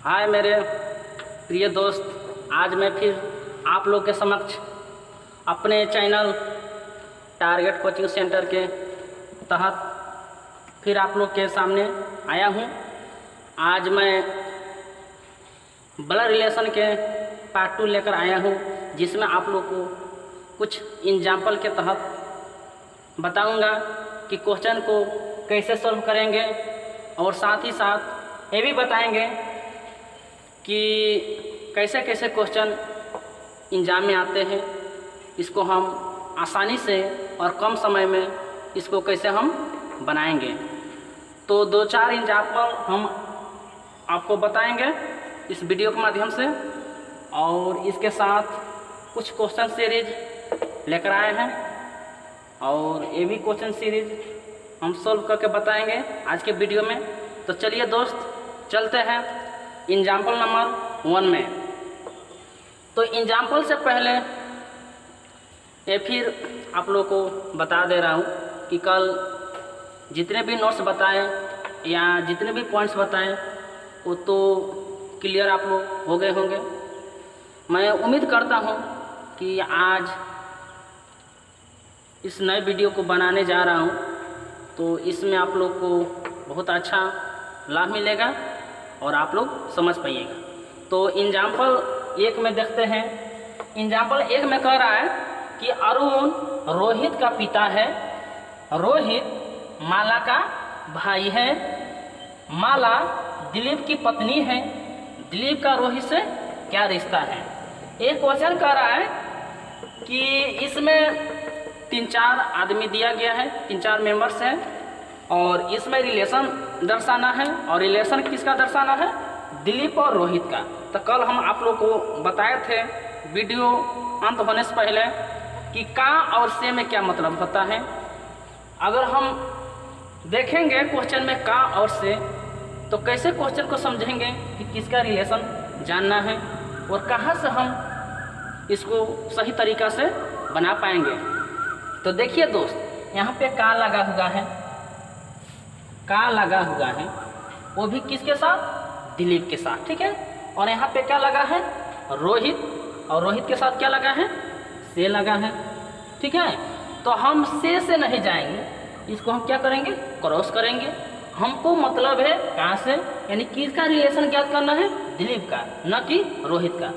हाय मेरे प्रिय दोस्त, आज मैं फिर आप लोग के समक्ष अपने चैनल टारगेट कोचिंग सेंटर के तहत फिर आप लोग के सामने आया हूँ। आज मैं ब्लड रिलेशन के पार्ट 2 लेकर आया हूँ, जिसमें आप लोग को कुछ एग्जाम्पल के तहत बताऊँगा कि क्वेश्चन को कैसे सॉल्व करेंगे, और साथ ही साथ ये भी बताएंगे कि कैसे कैसे क्वेश्चन एग्जाम में आते हैं, इसको हम आसानी से और कम समय में इसको कैसे हम बनाएंगे। तो 2-4 एग्जाम्पल हम आपको बताएंगे इस वीडियो के माध्यम से, और इसके साथ कुछ क्वेश्चन सीरीज लेकर आए हैं, और ये भी क्वेश्चन सीरीज हम सॉल्व करके बताएंगे आज के वीडियो में। तो चलिए दोस्त, चलते हैं एग्जाम्पल नंबर 1 में। तो एग्जाम्पल से पहले ये फिर आप लोग को बता दे रहा हूँ कि कल जितने भी नोट्स बताए या जितने भी पॉइंट्स बताए वो तो क्लियर आप लोग हो गए होंगे। मैं उम्मीद करता हूँ कि आज इस नए वीडियो को बनाने जा रहा हूँ तो इसमें आप लोग को बहुत अच्छा लाभ मिलेगा और आप लोग समझ पाइएगा। तो एग्जाम्पल 1 में देखते हैं। एग्जाम्पल 1 में कह रहा है कि अरुण रोहित का पिता है, रोहित माला का भाई है, माला दिलीप की पत्नी है, दिलीप का रोहित से क्या रिश्ता है। एक क्वेश्चन कह रहा है कि इसमें 3-4 आदमी दिया गया है, 3-4 मेंबर्स हैं, और इसमें रिलेशन दर्शाना है, और रिलेशन किसका दर्शाना है? दिलीप और रोहित का। तो कल हम आप लोग को बताए थे वीडियो अंत होने से पहले कि का और से में क्या मतलब होता है। अगर हम देखेंगे क्वेश्चन में का और से, तो कैसे क्वेश्चन को समझेंगे कि किसका रिलेशन जानना है और कहाँ से हम इसको सही तरीक़ा से बना पाएंगे। तो देखिए दोस्त, यहाँ पे का लगा हुआ है, का लगा हुआ है, वो भी किसके साथ? दिलीप के साथ, ठीक है। और यहाँ पे क्या लगा है? रोहित, और रोहित के साथ क्या लगा है? से लगा है, ठीक है। तो हम से नहीं जाएंगे, इसको हम क्या करेंगे? क्रॉस करेंगे। हमको मतलब है कहाँ से, यानी किसका रिलेशन ज्ञात करना है? दिलीप का, न कि रोहित का।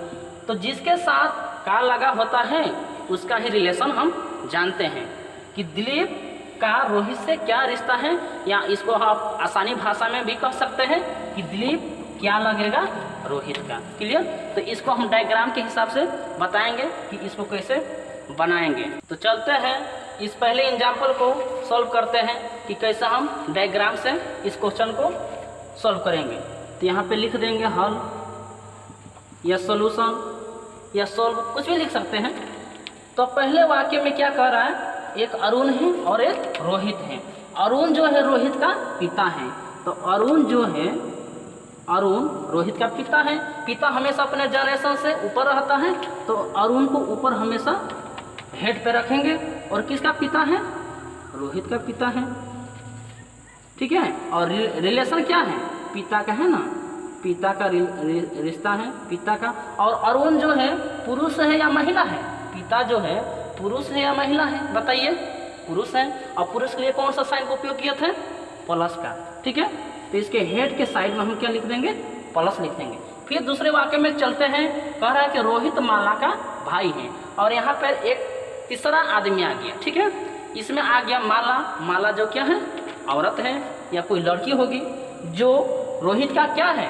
तो जिसके साथ का लगा होता है उसका ही रिलेशन हम जानते हैं कि दिलीप का रोहित से क्या रिश्ता है, या इसको आप आसानी भाषा में भी कह सकते हैं कि दिलीप क्या लगेगा? रोहित का। क्लियर? तो इसको हम डायग्राम के हिसाब से बताएंगे कि इसको कैसे बनाएंगे। तो चलते हैं इस पहले एग्जाम्पल को सॉल्व करते हैं कि कैसे हम डायग्राम से इस क्वेश्चन को सॉल्व करेंगे। तो यहाँ पे लिख देंगे हल या सॉल्यूशन या सॉल्व, कुछ भी लिख सकते हैं। तो पहले वाक्य में क्या कह रहा है? एक अरुण है और एक रोहित है। अरुण जो है रोहित का पिता है, तो अरुण जो है, अरुण रोहित का पिता है। पिता हमेशा अपने जनरेशन से ऊपर रहता है, तो अरुण को ऊपर हमेशा हेड पे रखेंगे। और किसका पिता है? रोहित का पिता है, ठीक है। और रिलेशन क्या है? पिता का है ना, पिता का रिश्ता है, पिता का। और अरुण जो है पुरुष है या महिला है? पिता जो है पुरुष है या महिला है? बताइए। पुरुष है। और पुरुष के लिए कौन सा साइन का उपयोग किया था? प्लस का, ठीक है। तो इसके हेड के साइड में हम क्या लिख देंगे? प्लस लिख देंगे। फिर दूसरे वाक्य में चलते हैं। कह रहा है कि रोहित माला का भाई है, और यहाँ पर एक तीसरा आदमी आ गया, ठीक है। इसमें आ गया माला। माला जो क्या है? औरत है या कोई लड़की होगी, जो रोहित का क्या है?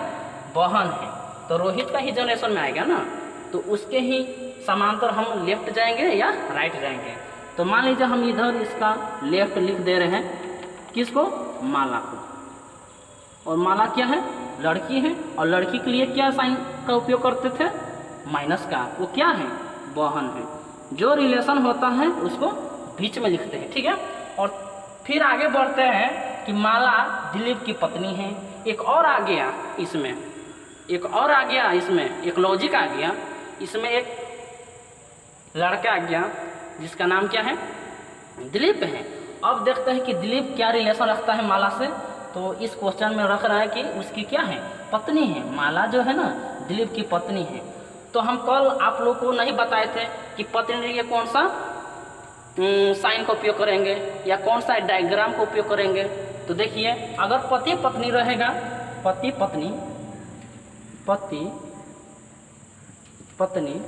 बहन है। तो रोहित का ही जनरेशन में आएगा ना, तो उसके ही समांतर हम लेफ्ट जाएंगे या राइट जाएंगे। तो मान लीजिए हम इधर इसका लेफ्ट लिख दे रहे हैं, किसको? माला को। और माला क्या है? लड़की है, और लड़की के लिए क्या साइन का उपयोग करते थे? माइनस का। वो क्या है? बहन है। जो रिलेशन होता है उसको बीच में लिखते हैं, ठीक है। और फिर आगे बढ़ते हैं कि माला दिलीप की पत्नी है। एक और आ गया इसमें, एक और आ गया इसमें, एक लॉजिक आ गया इसमें। एक लड़का आ गया जिसका नाम क्या है? दिलीप है। अब देखते हैं कि दिलीप क्या रिलेशन रखता है माला से। तो इस क्वेश्चन में रख रहा है कि उसकी क्या है, पत्नी है। माला जो है ना दिलीप की पत्नी है। तो हम कल आप लोग को नहीं बताए थे कि पत्नी के लिए कौन सा साइन का उपयोग करेंगे या कौन सा डायग्राम का उपयोग करेंगे। तो देखिए, अगर पति पत्नी रहेगा, पति पत्नी, पति पत्नी,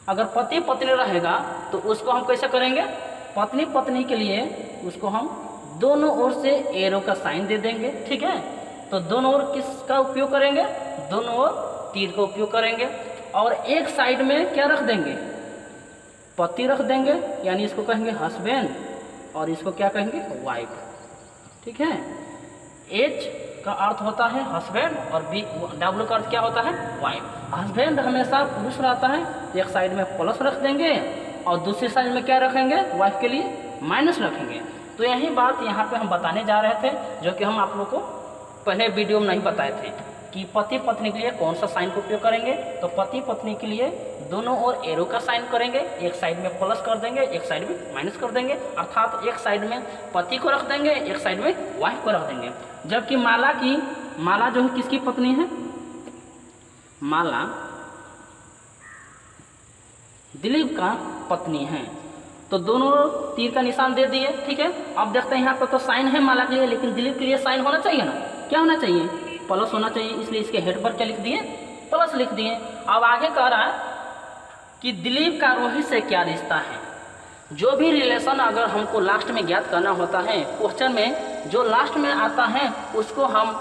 अगर पति पत्नी रहेगा तो उसको हम कैसे करेंगे, पत्नी पत्नी के लिए उसको हम दोनों ओर से एरो का साइन दे देंगे। ठीक है, तो दोनों ओर किसका उपयोग करेंगे, दोनों ओर तीर का उपयोग करेंगे। और एक साइड में क्या रख देंगे, पति रख देंगे, यानी इसको कहेंगे हस्बैंड और इसको क्या कहेंगे, वाइफ। ठीक है, एच का अर्थ होता है हस्बैंड और बी डब्ल्यू का अर्थ क्या होता है, वाइफ। हस्बैंड हमेशा पुरुष रहता है, एक साइड में प्लस रख देंगे और दूसरी साइड में क्या रखेंगे, वाइफ के लिए माइनस रखेंगे। तो यही बात यहाँ पे हम बताने जा रहे थे, जो कि हम आप लोग को पहले वीडियो में नहीं बताए थे कि पति पत्नी के लिए कौन सा साइन का उपयोग करेंगे। तो पति पत्नी के लिए दोनों ओर एरो का साइन करेंगे, एक साइड में प्लस कर देंगे, एक साइड में माइनस कर देंगे, अर्थात एक साइड में पति को रख देंगे, एक साइड में वाइफ को रख देंगे। जबकि माला जो है किसकी पत्नी है, माला दिलीप का पत्नी है। तो दोनों तीर का निशान दे दिए। ठीक है, अब देखते हैं यहाँ पर तो साइन है माला के लिए, लेकिन दिलीप के लिए साइन होना चाहिए ना, क्या होना चाहिए, प्लस होना चाहिए। इसलिए इसके हेड पर क्या लिख दिए, प्लस लिख दिए। अब आगे कह रहा है कि दिलीप का रोहित से क्या रिश्ता है। जो भी रिलेशन अगर हमको लास्ट में ज्ञात करना होता है, क्वेश्चन में जो लास्ट में आता है उसको हम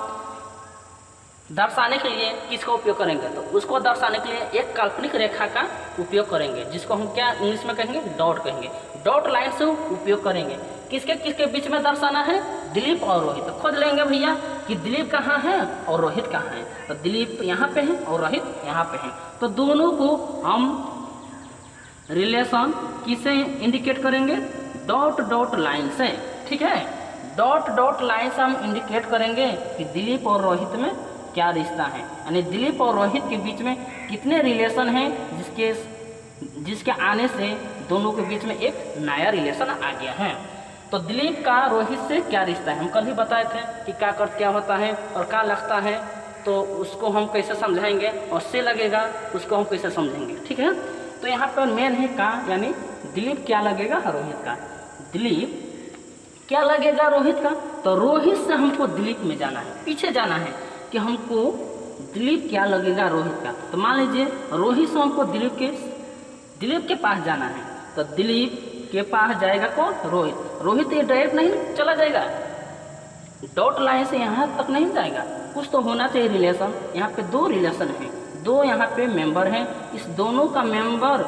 दर्शाने के लिए किसका उपयोग करेंगे, तो उसको दर्शाने के लिए एक काल्पनिक रेखा का उपयोग करेंगे, जिसको हम क्या इंग्लिश में कहेंगे, डॉट कहेंगे। डॉट लाइन से उपयोग करेंगे। किसके किसके बीच में दर्शाना है, दिलीप और रोहित। तो खोज लेंगे भैया कि दिलीप कहाँ है और रोहित कहाँ है। तो दिलीप यहाँ पे है और रोहित यहाँ पे है। तो दोनों को हम रिलेशन किसे इंडिकेट करेंगे, डॉट डॉट लाइन से। ठीक है, डॉट डॉट लाइन से हम इंडिकेट करेंगे कि दिलीप और रोहित में क्या रिश्ता है, यानी दिलीप और रोहित के बीच में कितने रिलेशन हैं, जिसके आने से दोनों के बीच में एक नया रिलेशन आ गया है। तो दिलीप का रोहित से क्या रिश्ता है, हम कल ही बताए थे कि का अर्थ क्या होता है और क्या लगता है, तो उसको हम कैसे समझाएंगे, और से लगेगा उसको हम कैसे समझेंगे। ठीक है, तो यहाँ पर मेन है का, यानी दिलीप क्या लगेगा रोहित का, दिलीप क्या लगेगा रोहित का। तो रोहित से हमको दिलीप में जाना है, पीछे जाना है कि हमको दिलीप क्या लगेगा रोहित का। तो मान लीजिए रोहित से हमको दिलीप के पास जाना है, तो दिलीप के पास जाएगा कौन, रोहित। रोहित ये डायरेक्ट नहीं चला जाएगा, डॉट लाइन से यहाँ तक नहीं जाएगा, कुछ तो होना चाहिए रिलेशन। यहाँ पे दो रिलेशन है, दो यहाँ पे मेंबर हैं, इस दोनों का मेंबर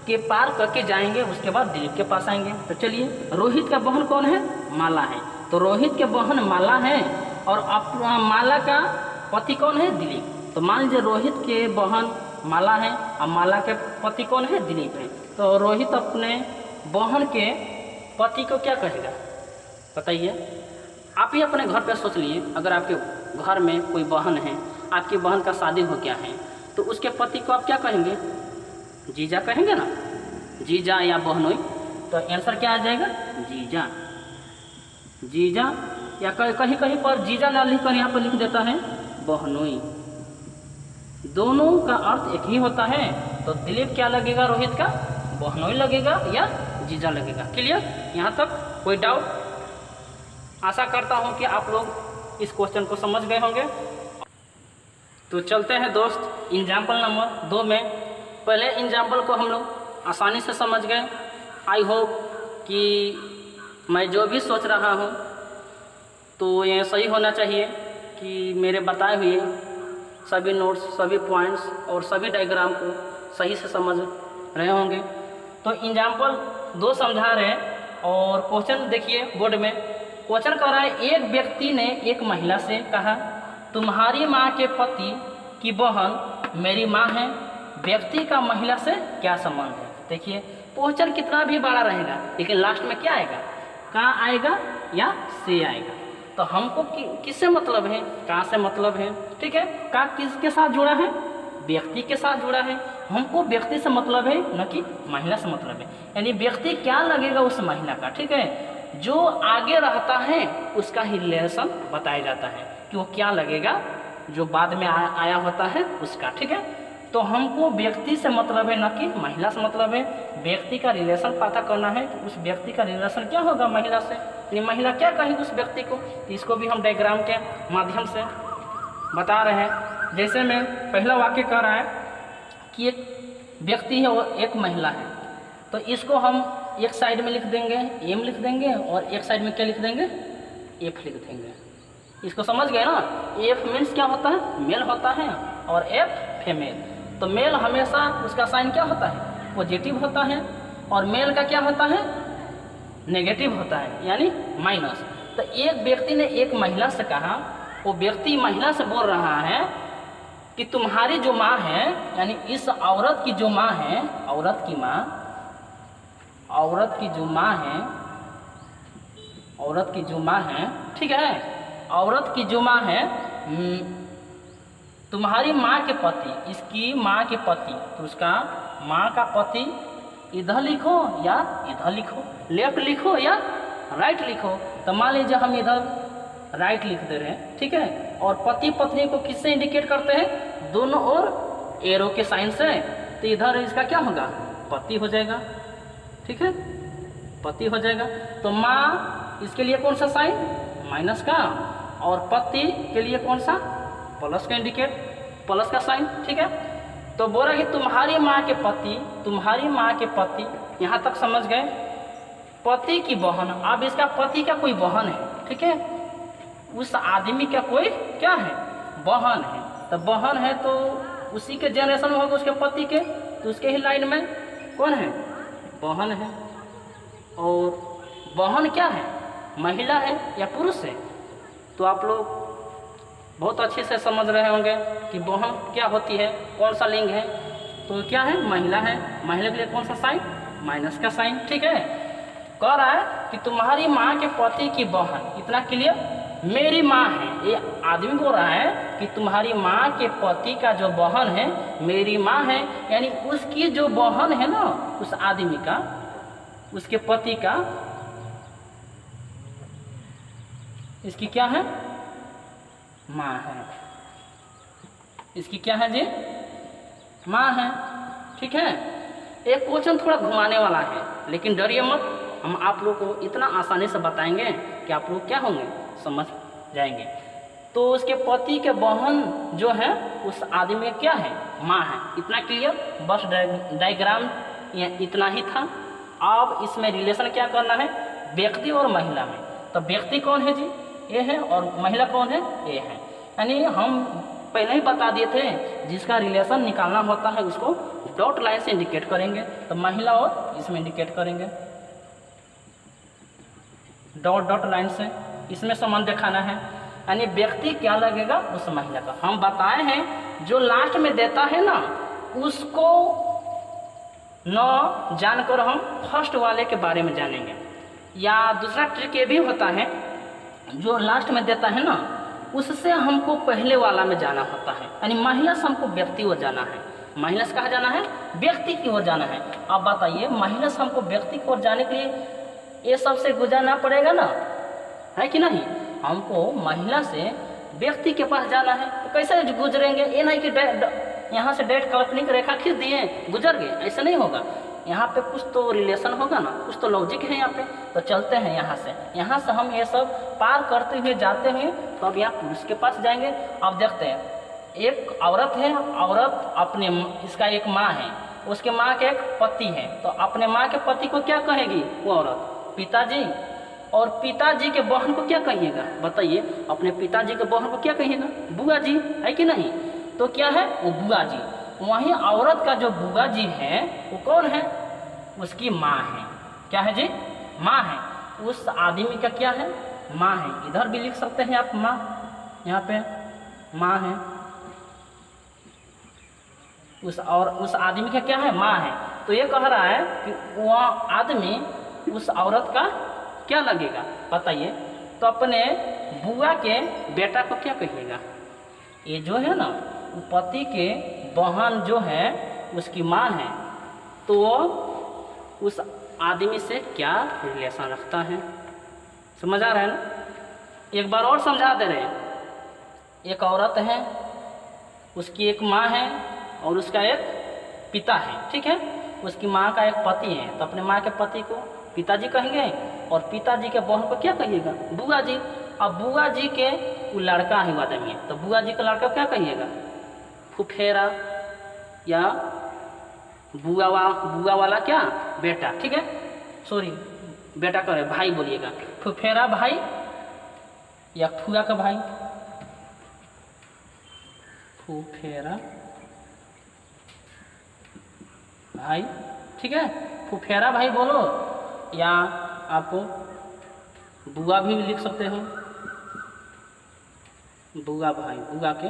के पार करके जाएंगे, उसके बाद दिलीप के पास आएंगे। तो चलिए, रोहित का बहन कौन है, माला है। तो रोहित के बहन माला है और माला का पति कौन है, दिलीप। तो मान लीजिए रोहित के बहन माला है और माला के पति कौन है, दिलीप है। तो रोहित अपने बहन के पति को क्या कहेगा, बताइए। आप ही अपने घर पे सोच लिए, अगर आपके घर में कोई बहन है, आपकी बहन का शादी हो गया है, तो उसके पति को आप क्या कहेंगे, जीजा कहेंगे ना, जीजा या बहनोई। तो आंसर क्या आ जाएगा, जीजा। जीजा, या कहीं कहीं पर जीजा ना लिख कर यहाँ पर लिख देता है बहनोई। दोनों का अर्थ एक ही होता है। तो दिलीप क्या लगेगा रोहित का, बहनोई लगेगा या जीजा लगेगा। क्लियर, यहाँ तक कोई डाउट। आशा करता हूँ कि आप लोग इस क्वेश्चन को समझ गए होंगे। तो चलते हैं दोस्त एग्जाम्पल नंबर 2 में। पहले एग्जाम्पल को हम लोग आसानी से समझ गए। आई होप कि मैं जो भी सोच रहा हूँ तो ये सही होना चाहिए कि मेरे बताए हुए सभी नोट्स, सभी पॉइंट्स और सभी डायग्राम को सही से समझ रहे होंगे। तो एग्जाम्पल 2 समझा रहे हैं और क्वेश्चन देखिए बोर्ड में। क्वेश्चन कह रहा है, एक व्यक्ति ने एक महिला से कहा, तुम्हारी माँ के पति की बहन मेरी माँ है, व्यक्ति का महिला से क्या संबंध है। देखिए क्वेश्चन कितना भी बड़ा रहेगा, लेकिन लास्ट में क्या आएगा, कहाँ आएगा या से आएगा। तो हमको किससे मतलब है, कहाँ से मतलब है। ठीक है, का किसके साथ जुड़ा है, व्यक्ति के साथ जुड़ा है। हमको व्यक्ति से मतलब है, न कि महिला से मतलब है, यानी व्यक्ति क्या लगेगा उस महिला का। ठीक है, जो आगे रहता है उसका ही रिलेशन बताया जाता है कि वो क्या लगेगा, जो बाद में आया होता है उसका। ठीक है, तो हमको व्यक्ति से मतलब है, न कि महिला से मतलब है। व्यक्ति का रिलेशन पता करना है कि उस व्यक्ति का रिलेशन क्या होगा महिला से, ये महिला क्या कहेगी उस व्यक्ति को। इसको भी हम डायग्राम के माध्यम से बता रहे हैं। जैसे में पहला वाक्य कह रहा है कि एक व्यक्ति है और एक महिला है, तो इसको हम एक साइड में लिख देंगे एम लिख देंगे और एक साइड में क्या लिख देंगे, एफ लिख देंगे। इसको समझ गए ना। एफ मीन्स क्या होता है, मेल होता है, और एफ फीमेल। तो मेल हमेशा उसका साइन क्या होता है, पॉजिटिव होता है, और मेल का क्या होता है, नेगेटिव होता है, यानी माइनस। तो एक व्यक्ति ने एक महिला से कहा, वो व्यक्ति महिला से बोल रहा है कि तुम्हारी जो माँ है, यानी इस औरत की जो माँ है, औरत की माँ, औरत की जो माँ है, औरत की जो माँ है, ठीक है, औरत की जो माँ है, तुम्हारी माँ के पति, इसकी माँ के पति, तो उसका माँ का पति इधर लिखो या इधर लिखो, लेफ्ट लिखो या राइट लिखो। तो मान लीजिए हम इधर राइट लिख दे रहे हैं, ठीक है। और पति पत्नी को किससे इंडिकेट करते हैं, दोनों ओर एरो के साइन से। तो इधर इसका क्या होगा, पति हो जाएगा, ठीक है, पति हो जाएगा। तो माँ इसके लिए कौन सा साइन, माइनस का, और पति के लिए कौन सा, प्लस का इंडिकेट, प्लस का साइन, ठीक है। तो बोला कि तुम्हारी माँ के पति, तुम्हारी माँ के पति, यहाँ तक समझ गए। पति की बहन, अब इसका पति का कोई बहन है, ठीक है, उस आदमी का कोई क्या है, बहन है। तो बहन है तो उसी के जनरेशन में होगा उसके पति के, तो उसके ही लाइन में कौन है, बहन है। और बहन क्या है, महिला है या पुरुष है। तो आप लोग बहुत अच्छे से समझ रहे होंगे कि बहन क्या होती है, कौन सा लिंग है, तो क्या है, महिला है। महिला के लिए कौन सा साइन, माइनस का साइन, ठीक है। कह रहा है कि तुम्हारी माँ के पति की बहन, इतना क्लियर, मेरी माँ है, ये आदमी बोल रहा है कि तुम्हारी माँ के पति का जो बहन है मेरी माँ है, यानी उसकी जो बहन है ना, उस आदमी का, उसके पति का, इसकी क्या है, माँ है। इसकी क्या है जी, माँ है, ठीक है। एक क्वेश्चन थोड़ा घुमाने वाला है, लेकिन डरिए मत, हम आप लोग को इतना आसानी से बताएंगे कि आप लोग क्या होंगे, समझ जाएंगे। तो उसके पति के बहन जो है उस आदमी में क्या है, माँ है। इतना क्लियर, बस डायग्राम इतना ही था। अब इसमें रिलेशन क्या करना है, व्यक्ति और महिला में। तो व्यक्ति कौन है जी, ए है, और महिला कौन है, ए है। यानी हम पहले ही बता दिए थे, जिसका रिलेशन निकालना होता है उसको डॉट लाइन से इंडिकेट करेंगे। तो महिला और इसमें इंडिकेट करेंगे डॉट डॉट लाइन से, इसमें संबंध दिखाना है। यानी व्यक्ति क्या लगेगा, उस महिला का। हम बताए हैं जो लास्ट में देता है ना, उसको न जानकर हम फर्स्ट वाले के बारे में जानेंगे। या दूसरा ट्रिक ये भी होता है, जो लास्ट में देता है ना, उससे हमको पहले वाला में जाना होता है। यानी महिला से हमको व्यक्ति ओर जाना है, महिला से कहाँ जाना है, व्यक्ति की ओर जाना है। अब बताइए, महिला से हमको व्यक्ति की ओर जाने के लिए ये सबसे गुजरना पड़ेगा ना, है कि नहीं। हमको महिला से व्यक्ति के पास जाना है, तो कैसे गुजरेंगे, ये नहीं कि यहाँ से डायरेक्ट काल्पनिक रेखा खींच दिए गुजर गए, ऐसा नहीं होगा। यहाँ पे कुछ तो रिलेशन होगा ना, कुछ तो लॉजिक है यहाँ पे। तो चलते हैं यहाँ से हम ये सब पार करते हुए जाते हुए, तो अब यहाँ पुरुष के पास जाएंगे। अब देखते हैं, एक औरत है, औरत अपने, इसका एक माँ है, उसके माँ के एक पति है। तो अपने माँ के पति को क्या कहेगी वो औरत, पिताजी। और पिताजी के बहन को क्या कहिएगा, बताइए, अपने पिताजी के बहन को क्या कहिएगा, बुआ जी, है कि नहीं। तो क्या है, वो बुआ जी। वहीं औरत का जो बुआ जी है वो कौन है, उसकी माँ है। क्या है जी, माँ है। उस आदमी का क्या है, माँ है। इधर भी लिख सकते हैं आप माँ, यहाँ पे माँ है। उस आदमी का क्या है, माँ है। तो ये कह रहा है कि वह आदमी उस औरत का क्या लगेगा, बताइए। तो अपने बुआ के बेटा को क्या कहिएगा, ये जो है ना, पति के बहन जो है उसकी माँ है, तो उस आदमी से क्या रिलेशन रखता है, समझ आ रहा है ना? एक बार और समझा दे रहे हैं। एक औरत है, उसकी एक माँ है और उसका एक पिता है, ठीक है। उसकी माँ का एक पति है, तो अपने माँ के पति को पिताजी कहेंगे और पिताजी के बहन को क्या कहिएगा? बुआ जी। अब बुआ जी के वो लड़का है आदमी है, तो बुआ जी का लड़का क्या कहिएगा? फुफेरा या बुआ वाला क्या बेटा, ठीक है। सॉरी बेटा करे भाई बोलिएगा, फुफेरा भाई या फुआ का भाई, फुफेरा भाई, ठीक है। फुफेरा भाई बोलो या आपको बुआ भी लिख सकते हो, बुआ भाई, बुआ के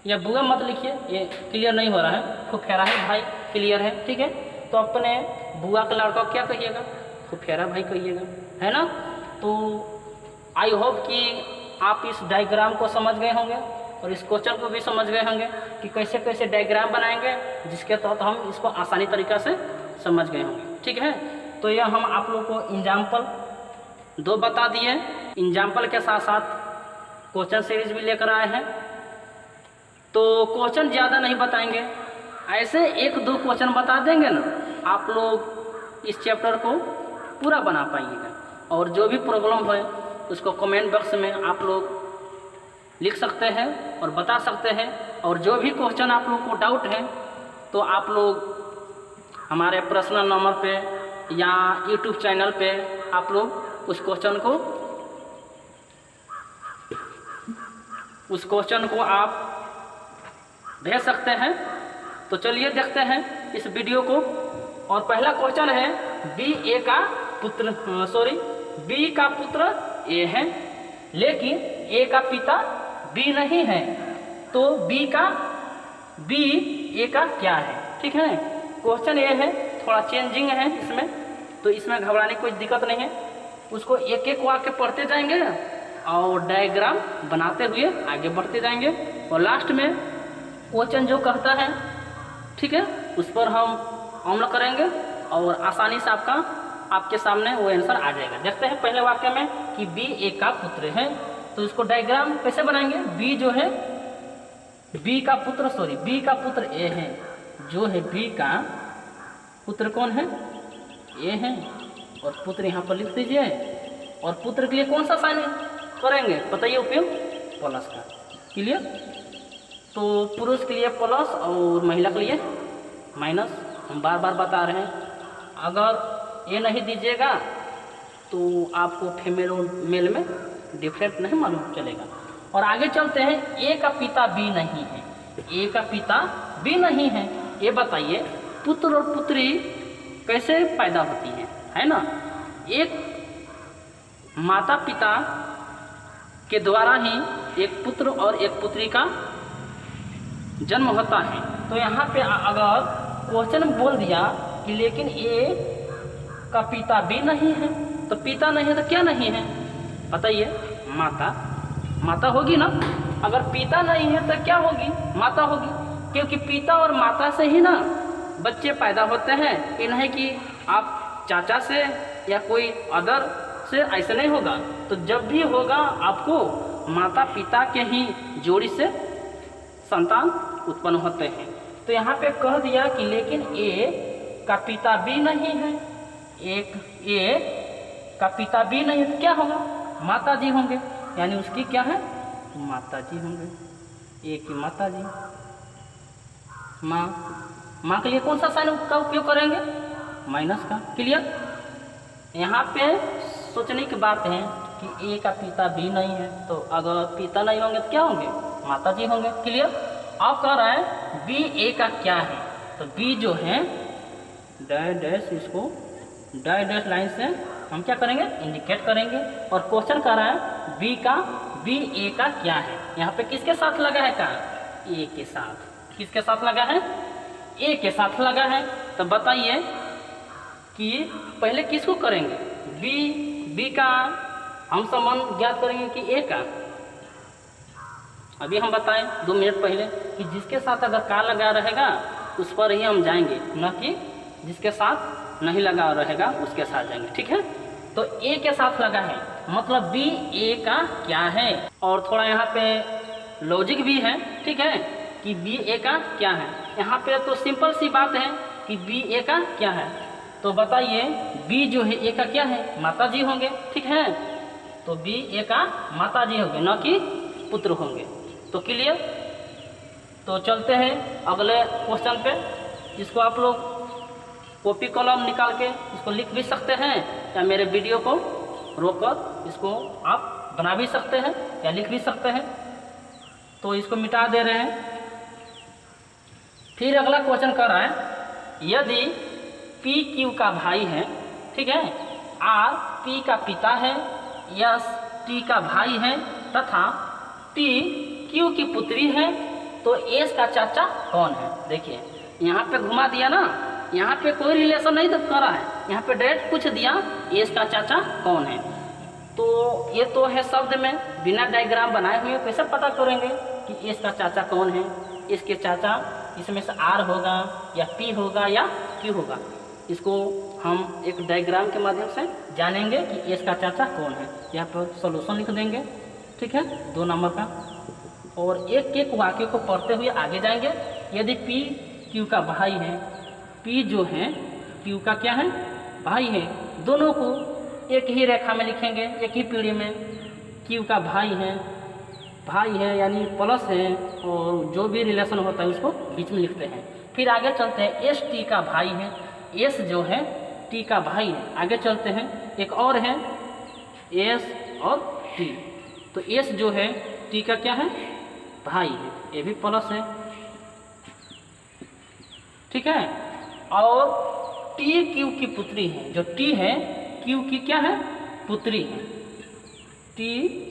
या बुआ मत लिखिए, ये क्लियर नहीं हो रहा है। फुफेरा है भाई क्लियर है, ठीक है। तो अपने बुआ का लड़का क्या कहिएगा? फुफेरा भाई कहिएगा, है ना। तो आई होप कि आप इस डायग्राम को समझ गए होंगे और इस क्वेश्चन को भी समझ गए होंगे कि कैसे कैसे डायग्राम बनाएंगे जिसके तहत हम इसको आसानी तरीक़ा से समझ गए होंगे, ठीक है। तो यह हम आप लोग को एग्जाम्पल 2 बता दिए। एग्जाम्पल के साथ साथ क्वेश्चन सीरीज भी लेकर आए हैं। तो क्वेश्चन ज़्यादा नहीं बताएंगे, ऐसे 1-2 क्वेश्चन बता देंगे ना, आप लोग इस चैप्टर को पूरा बना पाइएगा। और जो भी प्रॉब्लम है उसको कमेंट बॉक्स में आप लोग लिख सकते हैं और बता सकते हैं। और जो भी क्वेश्चन आप लोग को डाउट है तो आप लोग हमारे पर्सनल नंबर पे या यूट्यूब चैनल पे आप लोग उस क्वेश्चन को आप भेज सकते हैं। तो चलिए देखते हैं इस वीडियो को। और पहला क्वेश्चन है बी का पुत्र ए है, लेकिन ए का पिता बी नहीं है, तो बी ए का क्या है, ठीक है। क्वेश्चन ये है, थोड़ा चेंजिंग है इसमें, तो इसमें घबराने की कोई दिक्कत नहीं है। उसको एक एक वाक्य पढ़ते जाएंगे और डायग्राम बनाते हुए आगे बढ़ते जाएंगे और लास्ट में क्वेश्चन जो कहता है, ठीक है, उस पर हम अमल करेंगे और आसानी से आपके सामने वो आंसर आ जाएगा। देखते हैं पहले वाक्य में कि बी ए का पुत्र है, तो इसको डायग्राम कैसे बनाएंगे? बी जो है, बी का पुत्र ए है, जो है बी का पुत्र कौन है? ए है। और पुत्र यहाँ पर लिख दीजिए। और पुत्र के लिए कौन सा साइन करेंगे बताइए? उपयोग प्लस का, क्लियर। तो पुरुष के लिए प्लस और महिला के लिए माइनस। हम बार बार बता रहे हैं, अगर ये नहीं दीजिएगा तो आपको फीमेल और मेल में डिफरेंट नहीं मालूम चलेगा। और आगे चलते हैं, ए का पिता बी नहीं है, ए का पिता बी नहीं है। ये बताइए पुत्र और पुत्री कैसे पैदा होती है ना। एक माता पिता के द्वारा ही एक पुत्र और एक पुत्री का जन्म होता है। तो यहाँ पे अगर क्वेश्चन बोल दिया कि लेकिन ए का पिता भी नहीं है, तो पिता नहीं है तो क्या नहीं है बताइए? माता होगी ना। अगर पिता नहीं है तो क्या होगी? माता होगी, क्योंकि पिता और माता से ही ना बच्चे पैदा होते हैं। ये नहीं कि आप चाचा से या कोई अदर से, ऐसे नहीं होगा। तो जब भी होगा आपको माता पिता के ही जोड़ी से संतान उत्पन्न होते हैं। तो यहाँ पे कह दिया कि लेकिन ए का पिता भी नहीं है, ए का पिता भी नहीं है, तो क्या होगा? माता जी होंगे, यानी उसकी क्या है? माता जी होंगे। ए की माता जी, माँ के लिए कौन सा साइन का उपयोग करेंगे? माइनस का, क्लियर। यहाँ पे सोचने की बात है कि ए का पिता भी नहीं है, तो अगर पिता नहीं होंगे तो क्या होंगे? माता जी होंगे, क्लियर। अब कह रहा है बी ए का क्या है, तो बी जो है डैश, इसको डैश लाइन से हम क्या करेंगे? इंडिकेट करेंगे। और क्वेश्चन कर रहा है बी ए का क्या है। यहाँ पे किसके साथ लगा है? का ए के साथ। किसके साथ लगा है? ए के साथ लगा है। तो बताइए कि पहले किसको करेंगे? बी का हम संबंध ज्ञात करेंगे कि ए का। अभी हम बताएं 2 मिनट पहले कि जिसके साथ अगर का लगा रहेगा उस पर ही हम जाएंगे, न कि जिसके साथ नहीं लगा रहेगा उसके साथ जाएंगे, ठीक है। तो ए के साथ लगा है, मतलब बी ए का क्या है। और थोड़ा यहाँ पे लॉजिक भी है, ठीक है, कि बी ए का क्या है। यहाँ पे तो सिंपल सी बात है कि बी ए का क्या है। तो बताइए बी जो है ए का क्या है, माता जी होंगे, ठीक है। तो बी ए का माता जी होंगे, न कि पुत्र होंगे। तो क्लियर। तो चलते हैं अगले क्वेश्चन पे, जिसको आप लोग कॉपी कलम निकाल के इसको लिख भी सकते हैं, या मेरे वीडियो को रोककर इसको आप बना भी सकते हैं या लिख भी सकते हैं। तो इसको मिटा दे रहे हैं। फिर अगला क्वेश्चन कर रहा है, यदि पी क्यू का भाई है, ठीक है, आर पी का पिता है, यस टी का भाई है तथा टी क्यू की पुत्री है, तो एस का चाचा कौन है। देखिए यहाँ पे घुमा दिया ना, यहाँ पे कोई रिलेशन नहीं तो कर रहा है, यहाँ पे डायरेक्ट पूछ दिया एस का चाचा कौन है। तो ये तो है शब्द में, बिना डायग्राम बनाए हुए कैसे पता करेंगे कि एस का चाचा कौन है। इसके चाचा इसमें से आर होगा या पी होगा या क्यू होगा, इसको हम एक डायग्राम के माध्यम से जानेंगे कि एस का चाचा कौन है। यहाँ पर सॉल्यूशन लिख देंगे, ठीक है, 2 नंबर का। और एक एक वाक्य को पढ़ते हुए आगे जाएंगे। यदि पी क्यू का भाई है, पी जो है क्यू का क्या है, भाई है, दोनों को एक ही रेखा में लिखेंगे, एक ही पीढ़ी में। क्यू का भाई है यानी प्लस है, और जो भी रिलेशन होता है उसको बीच में लिखते हैं। फिर आगे चलते हैं, एस टी का भाई है, एस जो है टी का भाई है। आगे चलते हैं, एक और है एस और टी। तो एस जो है टी का क्या है, भाई है, ये भी प्लस है, ठीक है। और टी क्यू की पुत्री है, जो टी है क्यू की क्या है, पुत्री है। टी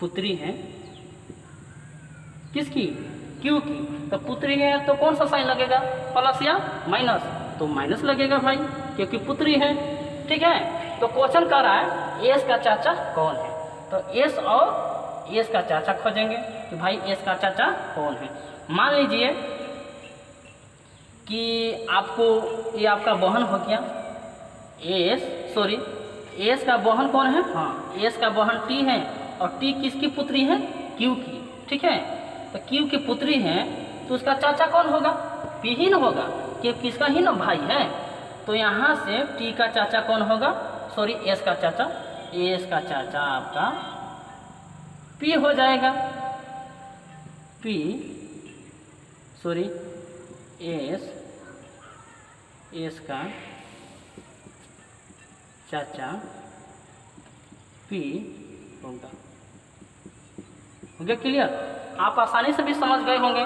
पुत्री है किसकी, क्यू की। तो पुत्री है तो कौन सा साइन लगेगा, प्लस या माइनस, तो माइनस लगेगा भाई, क्योंकि पुत्री है, ठीक है। तो क्वेश्चन कर रहा है एस का चाचा कौन है। तो एस और एस का चाचा खोजेंगे कि भाई एस का चाचा कौन है। मान लीजिए कि आपको ये आपका बहन हो गया एस का बहन कौन है, हाँ एस का बहन टी है, और टी किसकी पुत्री है, क्यू की, ठीक है। तो क्यू की पुत्री है तो उसका चाचा कौन होगा, पी ही न होगा, कि किसका ही न भाई है। तो यहाँ से टी का चाचा कौन होगा, एस का चाचा, एस का चाचा आपका पी हो जाएगा। एस का चाचा पी होगा। हो गया क्लियर। आप आसानी से भी समझ गए होंगे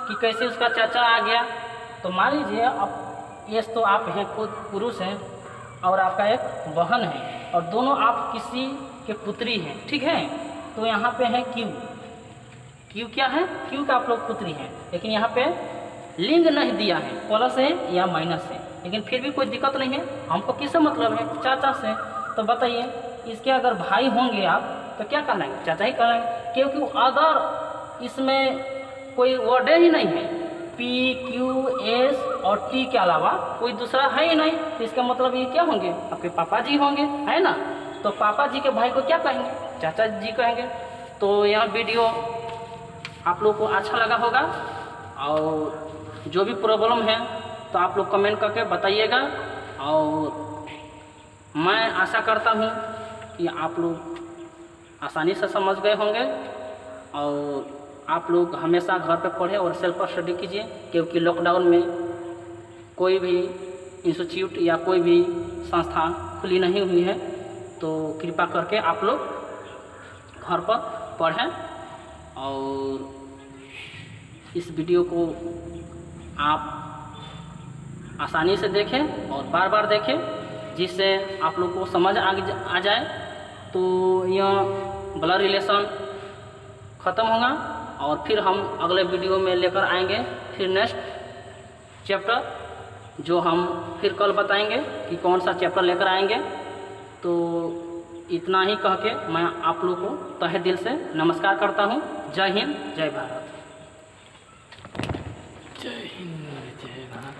कि कैसे उसका चाचा आ गया। तो मान लीजिए अब एस तो आप हैं, खुद पुरुष हैं, और आपका एक बहन है, और दोनों आप किसी के पुत्री हैं, ठीक है। तो यहाँ पे है क्यू क्या है, क्यू का आप लोग पुत्री हैं, लेकिन यहाँ पे लिंग नहीं दिया है, प्लस है या माइनस है, लेकिन फिर भी कोई दिक्कत नहीं है, हमको किससे मतलब है, चाचा से। तो बताइए इसके अगर भाई होंगे आप तो क्या कहलाएंगे, चाचा ही कहलाएंगे, क्योंकि अगर इसमें कोई वर्ड ही नहीं है, पी क्यू एस और टी के अलावा कोई दूसरा है ही नहीं, तो इसका मतलब ये क्या होंगे, आपके पापा जी होंगे, है ना। तो पापा जी के भाई को क्या कहेंगे, चाचा जी कहेंगे। तो यह वीडियो आप लोग को अच्छा लगा होगा, और जो भी प्रॉब्लम है तो आप लोग कमेंट करके बताइएगा। और मैं आशा करता हूँ कि आप लोग आसानी से समझ गए होंगे, और आप लोग हमेशा घर पे पढ़ें और सेल्फ स्टडी कीजिए, क्योंकि लॉकडाउन में कोई भी इंस्टीट्यूट या कोई भी संस्था खुली नहीं हुई है। तो कृपा करके आप लोग घर पर पढ़ें, और इस वीडियो को आप आसानी से देखें और बार बार देखें, जिससे आप लोग को समझ आ जाए। तो यह ब्लड रिलेशन ख़त्म होगा, और फिर हम अगले वीडियो में लेकर आएंगे फिर नेक्स्ट चैप्टर, जो हम फिर कल बताएंगे कि कौन सा चैप्टर लेकर आएंगे। तो इतना ही कह के मैं आप लोग को तहे दिल से नमस्कार करता हूँ। जय हिंद, जय भारत। जय हिंद, जय भारत।